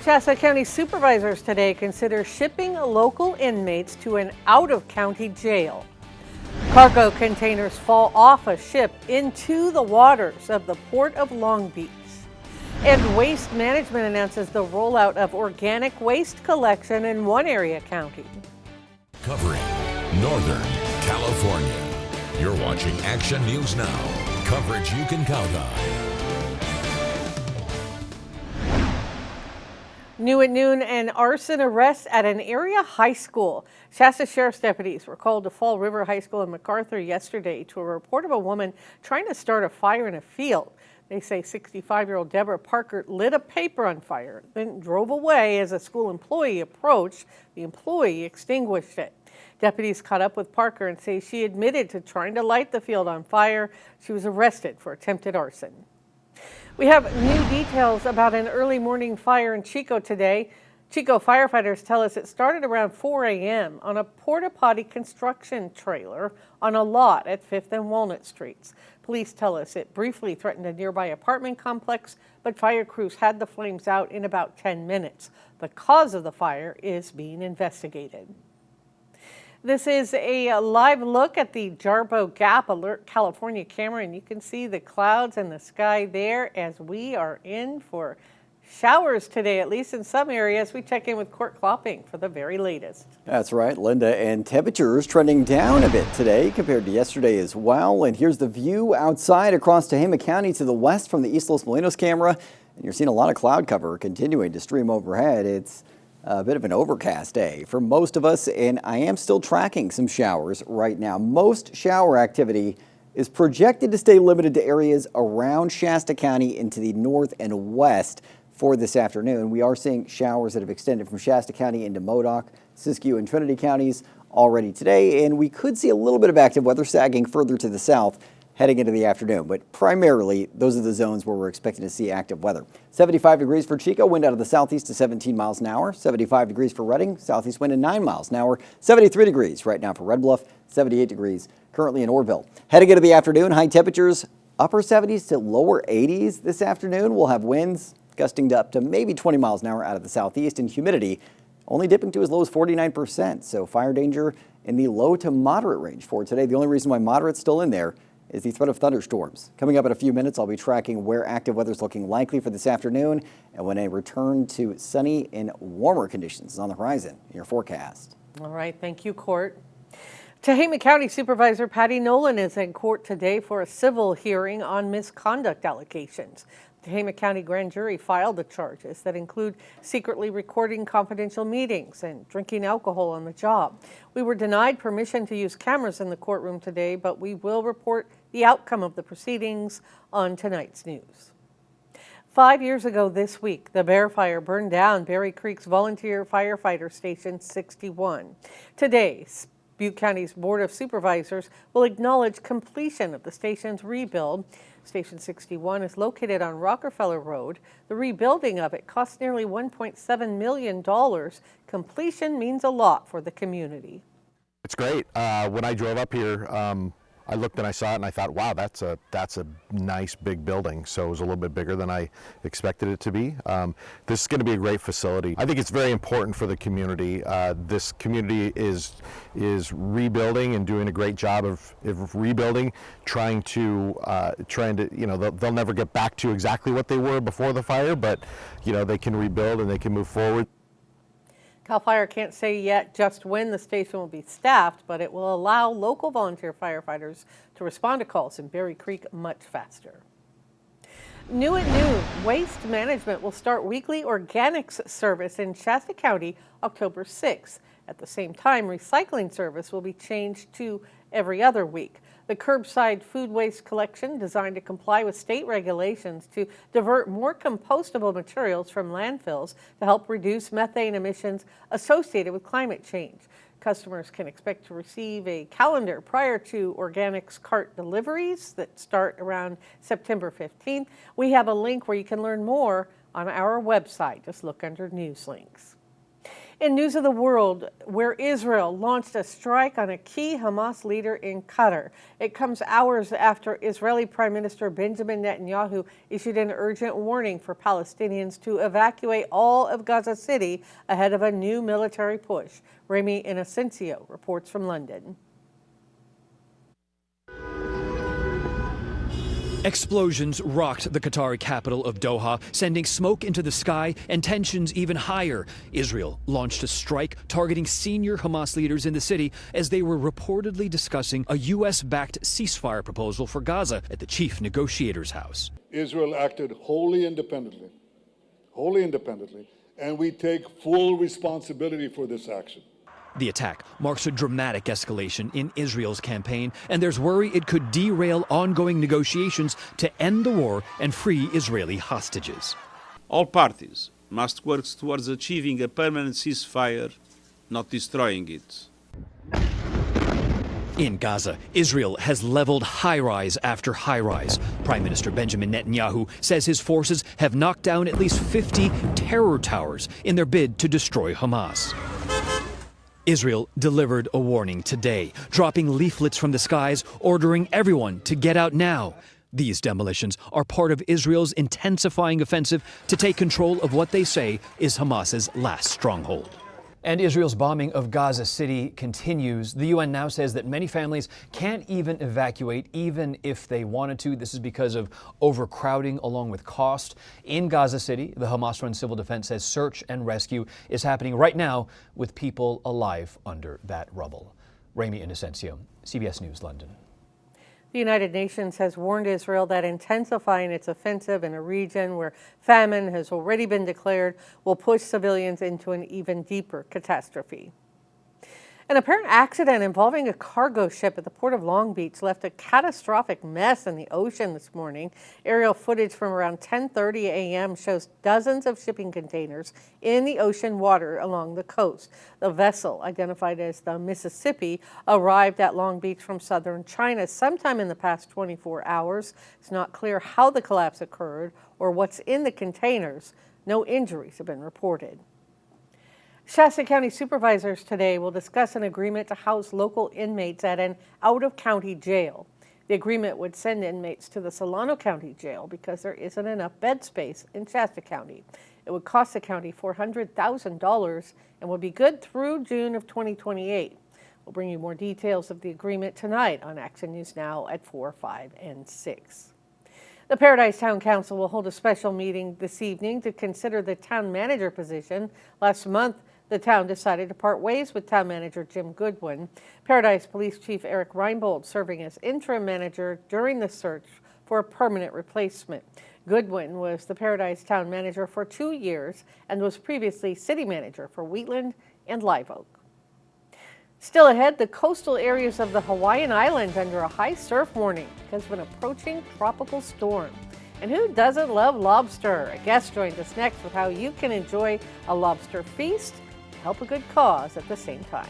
Shasta County supervisors today consider shipping local inmates to an out-of-county jail. Cargo containers fall off a ship into the waters of the Port of Long Beach. And Waste Management announces the rollout of organic waste collection in one area county. Covering Northern California. You're watching Action News Now. Coverage you can count on. New at noon, an arson arrest at an area high school. Shasta Sheriff's deputies were called to Fall River High School in MacArthur yesterday to a report of a woman trying to start a fire in a field. They say 65-year-old Deborah Parker lit a paper on fire, then drove away as a school employee approached. The employee extinguished it. Deputies caught up with Parker and say she admitted to trying to light the field on fire. She was arrested for attempted arson. We have new details about an early morning fire in Chico today. Chico firefighters tell us it started around 4 a.m. on a porta-potty construction trailer on a lot at 5th and Walnut Streets. Police tell us it briefly threatened a nearby apartment complex, but fire crews had the flames out in about 10 minutes. The cause of the fire is being investigated. This is a live look at the Jarbo Gap Alert California camera, and you can see the clouds and the sky there as we are in for showers today, at least in some areas. We check in with Court Klopping for the very latest. That's right, Linda, and temperatures trending down a bit today compared to yesterday as well. And here's the view outside across Tehama County to the west from the East Los Molinos camera. And you're seeing a lot of cloud cover continuing to stream overhead. It's a bit of an overcast day for most of us, and I am still tracking some showers right now. Most shower activity is projected to stay limited to areas around Shasta County into the north and west for this afternoon. We are seeing showers that have extended from Shasta County into Modoc, Siskiyou, and Trinity counties already today, and we could see a little bit of active weather sagging further to the south heading into the afternoon, but primarily those are the zones where we're expecting to see active weather. 75 degrees for Chico, wind out of the southeast to 17 miles an hour. 75 degrees for Redding, southeast wind at 9 miles an hour. 73 degrees right now for Red Bluff, 78 degrees currently in Orville. Heading into the afternoon, high temperatures upper 70s to lower 80s this afternoon. We'll have winds gusting to up to maybe 20 miles an hour out of the southeast, and humidity only dipping to as low as 49%. So fire danger in the low to moderate range for today. The only reason why moderate's still in there is the threat of thunderstorms. Coming up in a few minutes, I'll be tracking where active weather is looking likely for this afternoon and when a return to sunny and warmer conditions is on the horizon in your forecast. All right, thank you, Court. Tehama County Supervisor Patty Nolan is in court today for a civil hearing on misconduct allegations. The Tehama County Grand Jury filed the charges that include secretly recording confidential meetings and drinking alcohol on the job. We were denied permission to use cameras in the courtroom today, but we will report the outcome of the proceedings on tonight's news. 5 years ago this week, the Bear Fire burned down Berry Creek's volunteer firefighter station 61. Today, Butte County's Board of Supervisors will acknowledge completion of the station's rebuild. Station 61 is located on Rockefeller Road. The rebuilding of it cost nearly $1.7 million. Completion means a lot for the community. It's great. When I drove up here, I looked and I saw it and I thought, wow, that's a nice big building. So it was a little bit bigger than I expected it to be. This is going to be a great facility. I think it's very important for the community. This community is rebuilding and doing a great job of rebuilding, trying to they'll never get back to exactly what they were before the fire, but they can rebuild and they can move forward. CAL FIRE can't say yet just when the station will be staffed, but it will allow local volunteer firefighters to respond to calls in Berry Creek much faster. New at noon, Waste Management will start weekly organics service in Shasta County October 6th. At the same time, recycling service will be changed to every other week. The curbside food waste collection designed to comply with state regulations to divert more compostable materials from landfills to help reduce methane emissions associated with climate change. Customers can expect to receive a calendar prior to organics cart deliveries that start around September 15th. We have a link where you can learn more on our website. Just look under news links. In news of the world, where Israel launched a strike on a key Hamas leader in Qatar. It comes hours after Israeli Prime Minister Benjamin Netanyahu issued an urgent warning for Palestinians to evacuate all of Gaza City ahead of a new military push. Remy Inocencio reports from London. Explosions rocked the Qatari capital of Doha, sending smoke into the sky and tensions even higher. Israel launched a strike targeting senior Hamas leaders in the city as they were reportedly discussing a U.S.-backed ceasefire proposal for Gaza at the chief negotiator's house. Israel acted wholly independently, and we take full responsibility for this action. The attack marks a dramatic escalation in Israel's campaign, and there's worry it could derail ongoing negotiations to end the war and free Israeli hostages. All parties must work towards achieving a permanent ceasefire, not destroying it. In Gaza, Israel has leveled high-rise after high-rise. Prime Minister Benjamin Netanyahu says his forces have knocked down at least 50 terror towers in their bid to destroy Hamas. Israel delivered a warning today, dropping leaflets from the skies ordering everyone to get out now. These demolitions are part of Israel's intensifying offensive to take control of what they say is Hamas's last stronghold. And Israel's bombing of Gaza City continues. The UN now says that many families can't even evacuate, even if they wanted to. This is because of overcrowding along with cost. In Gaza City, the Hamas-run civil defense says search and rescue is happening right now with people alive under that rubble. Remy Inocencio, CBS News, London. The United Nations has warned Israel that intensifying its offensive in a region where famine has already been declared will push civilians into an even deeper catastrophe. An apparent accident involving a cargo ship at the port of Long Beach left a catastrophic mess in the ocean this morning. Aerial footage from around 10:30 a.m. shows dozens of shipping containers in the ocean water along the coast. The vessel, identified as the Mississippi, arrived at Long Beach from southern China sometime in the past 24 hours. It's not clear how the collapse occurred or what's in the containers. No injuries have been reported. Shasta County supervisors today will discuss an agreement to house local inmates at an out-of-county jail. The agreement would send inmates to the Solano County Jail because there isn't enough bed space in Shasta County. It would cost the county $400,000 and would be good through June of 2028. We'll bring you more details of the agreement tonight on Action News Now at 4, 5, and 6. The Paradise Town Council will hold a special meeting this evening to consider the town manager position. Last month, the town decided to part ways with town manager Jim Goodwin. Paradise Police Chief Eric Reinbold serving as interim manager during the search for a permanent replacement. Goodwin was the Paradise Town manager for 2 years and was previously city manager for Wheatland and Live Oak. Still ahead, the coastal areas of the Hawaiian Islands under a high surf warning because of an approaching tropical storm. And who doesn't love lobster? A guest joins us next with how you can enjoy a lobster feast and help a good cause at the same time.